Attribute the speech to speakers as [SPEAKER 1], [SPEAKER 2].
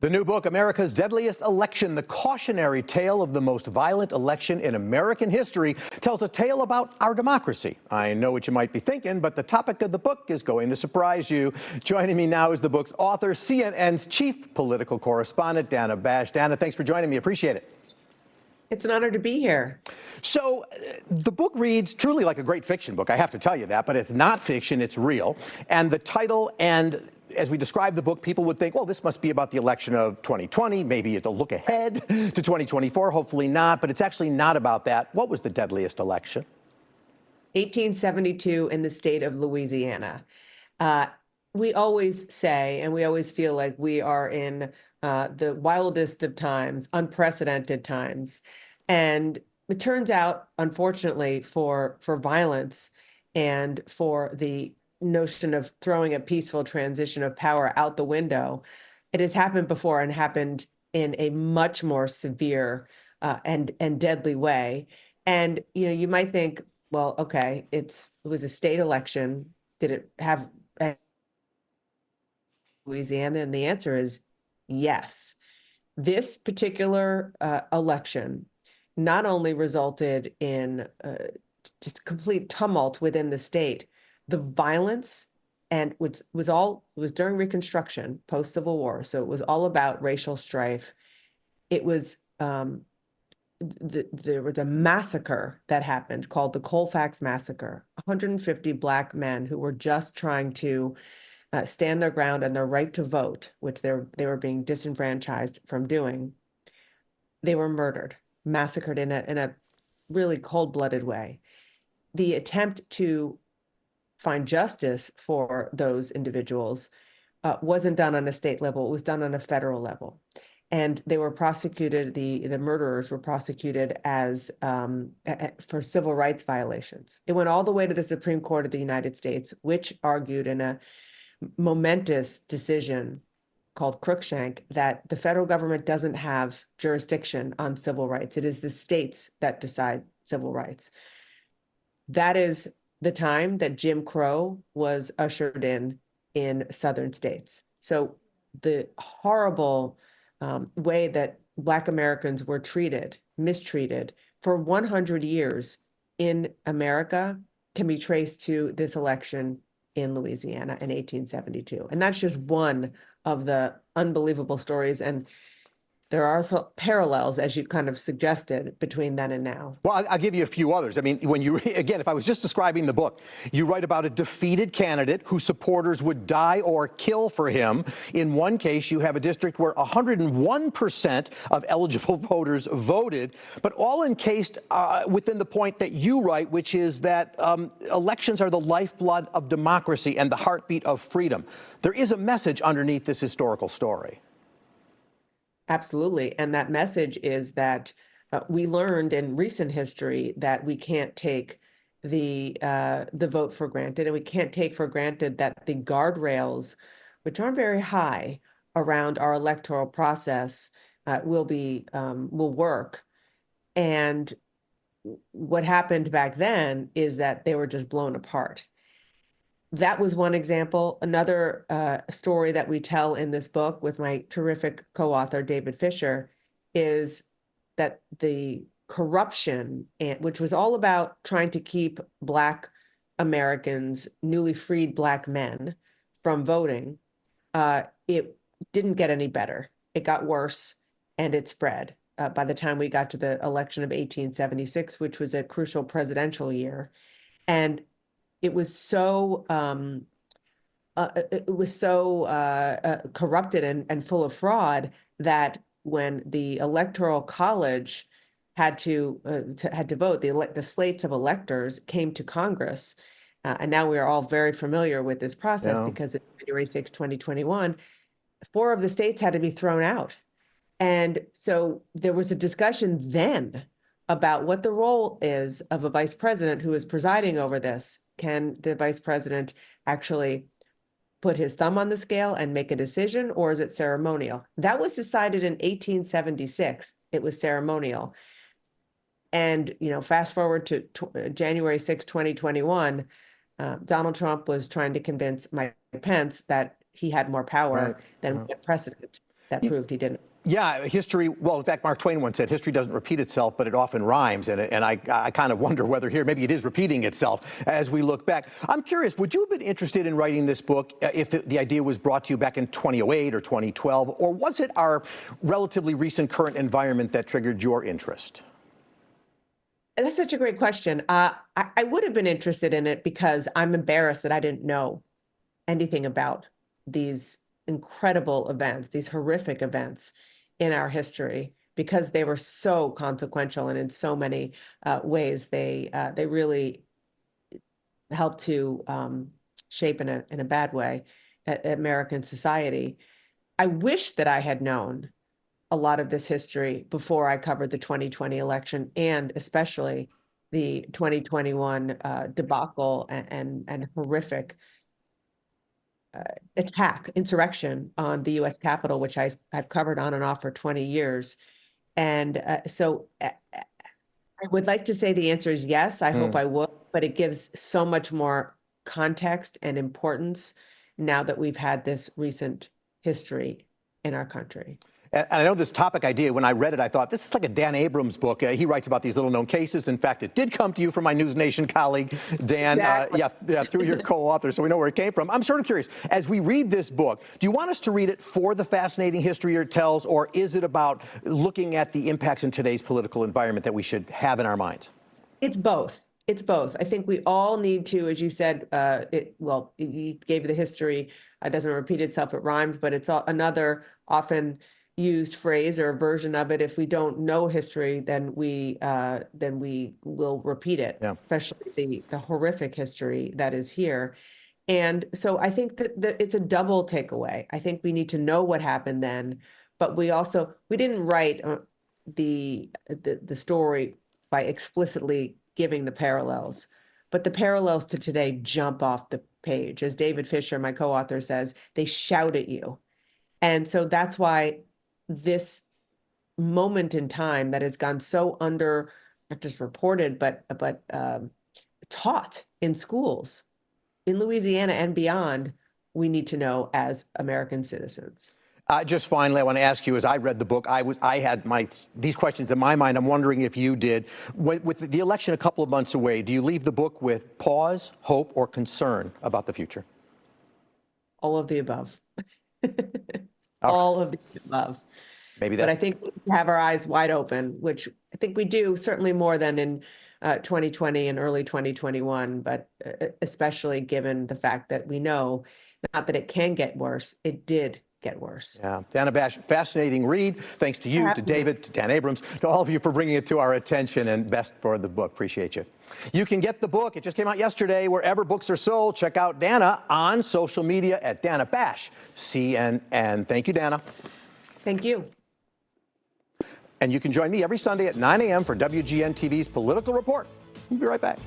[SPEAKER 1] The new book, America's Deadliest Election, the cautionary tale of the most violent election in American history, tells a tale about our democracy. I know what you might be thinking, but the topic of the book is going to surprise you. Joining me now is the book's author, CNN's chief political correspondent, Dana Bash. Dana, thanks for joining me. Appreciate it.
[SPEAKER 2] It's an honor to be here.
[SPEAKER 1] So the book reads truly like a great fiction book. I have to tell you that, but it's not fiction, it's real. And the title and as we describe the book, people would think, well, this must be about the election of 2020. Maybe it'll look ahead to 2024. Hopefully not. But it's actually not about that. What was the deadliest election?
[SPEAKER 2] 1872 in the state of Louisiana. We always say, and we always feel like we are in the wildest of times, unprecedented times. And it turns out, unfortunately, for violence and for the notion of throwing a peaceful transition of power out the window, it has happened before and happened in a much more severe and deadly way. And you might think, well, okay, it was a state election. Did it have Louisiana? And the answer is yes. This particular election not only resulted in just complete tumult within the state, the violence, and which was during Reconstruction, post-Civil War, so it was all about racial strife. It was there was a massacre that happened called the Colfax Massacre. 150 Black men who were just trying to stand their ground and their right to vote, which they were being disenfranchised from doing. They were murdered, massacred in a really cold-blooded way. The attempt to find justice for those individuals wasn't done on a state level. It was done on a federal level. And they were prosecuted, the murderers were prosecuted as for civil rights violations. It went all the way to the Supreme Court of the United States, which argued in a momentous decision called Cruikshank that the federal government doesn't have jurisdiction on civil rights. It is the states that decide civil rights. That is the time that Jim Crow was ushered in southern states. So the horrible way that Black Americans were mistreated for 100 years in America can be traced to this election in Louisiana in 1872. And that's just one of the unbelievable stories. And there are also parallels, as you kind of suggested, between then and now.
[SPEAKER 1] Well, I'll give you a few others. I mean, again, if I was just describing the book, you write about a defeated candidate whose supporters would die or kill for him. In one case, you have a district where 101% of eligible voters voted, but all encased within the point that you write, which is that elections are the lifeblood of democracy and the heartbeat of freedom. There is a message underneath this historical story.
[SPEAKER 2] Absolutely. And that message is that we learned in recent history that we can't take the vote for granted, and we can't take for granted that the guardrails, which aren't very high around our electoral process, will work. And what happened back then is that they were just blown apart. That was one example. Another story that we tell in this book with my terrific co-author, David Fisher, is that the corruption, which was all about trying to keep Black Americans, newly freed Black men, from voting, it didn't get any better. It got worse, and it spread by the time we got to the election of 1876, which was a crucial presidential year. And it was so corrupted and full of fraud that when the Electoral College had to vote, the slates of electors came to Congress, and now we are all very familiar with this process because of January 6, 2021, 4 of the states had to be thrown out. And so there was a discussion then about what the role is of a vice president who is presiding over this. Can the vice president actually put his thumb on the scale and make a decision, or is it ceremonial? That was decided in 1876. It was ceremonial. And, fast forward to January 6, 2021, Donald Trump was trying to convince Mike Pence that he had more power than precedent. that proved he didn't.
[SPEAKER 1] Yeah, history, well, in fact, Mark Twain once said, history doesn't repeat itself, but it often rhymes. And I kind of wonder whether here, maybe it is repeating itself as we look back. I'm curious, would you have been interested in writing this book if the idea was brought to you back in 2008 or 2012? Or was it our relatively recent current environment that triggered your interest?
[SPEAKER 2] That's such a great question. I would have been interested in it because I'm embarrassed that I didn't know anything about these incredible events, these horrific events in our history, because they were so consequential and in so many ways they really helped to shape in a bad way American society. I wish that I had known a lot of this history before I covered the 2020 election, and especially the 2021 debacle and horrific insurrection on the U.S. Capitol, which I've covered on and off for 20 years. And so I would like to say the answer is yes. I hope I would, but it gives so much more context and importance now that we've had this recent history in our country.
[SPEAKER 1] And I know this topic idea, when I read it, I thought, this is like a Dan Abrams book. He writes about these little known cases. In fact, it did come to you from my News Nation colleague, Dan,
[SPEAKER 2] Exactly.
[SPEAKER 1] through your co-author, so we know where it came from. I'm sort of curious, as we read this book, do you want us to read it for the fascinating history it tells, or is it about looking at the impacts in today's political environment that we should have in our minds?
[SPEAKER 2] It's both. It's both. I think we all need to, as you said, you gave the history, doesn't repeat itself, it rhymes, but it's another often used phrase or a version of it. If we don't know history, then we will repeat it, especially the horrific history that is here. And so I think that it's a double takeaway. I think we need to know what happened then, but we didn't write the story by explicitly giving the parallels, but the parallels to today jump off the page. As David Fisher, my co-author, says, they shout at you. And so that's why this moment in time that has gone so not just reported, but taught in schools in Louisiana and beyond, we need to know as American citizens.
[SPEAKER 1] Just finally, I want to ask you, as I read the book, I had these questions in my mind. I'm wondering if you did. With the election a couple of months away, do you leave the book with pause, hope, or concern about the future?
[SPEAKER 2] All of the above. All of the above.
[SPEAKER 1] Maybe that's.
[SPEAKER 2] But I think we have our eyes wide open, which I think we do, certainly more than in 2020 and early 2021, but especially given the fact that we know, not that it can get worse, it did get worse.
[SPEAKER 1] Yeah, Dana Bash, fascinating read. Thanks to you, to David, to Dan Abrams, to all of you for bringing it to our attention, and best for the book. Appreciate you. You can get the book. It just came out yesterday wherever books are sold. Check out Dana on social media at Dana Bash, CNN. Thank you, Dana.
[SPEAKER 2] Thank you.
[SPEAKER 1] And you can join me every Sunday at 9 a.m. for WGN TV's Political Report. We'll be right back.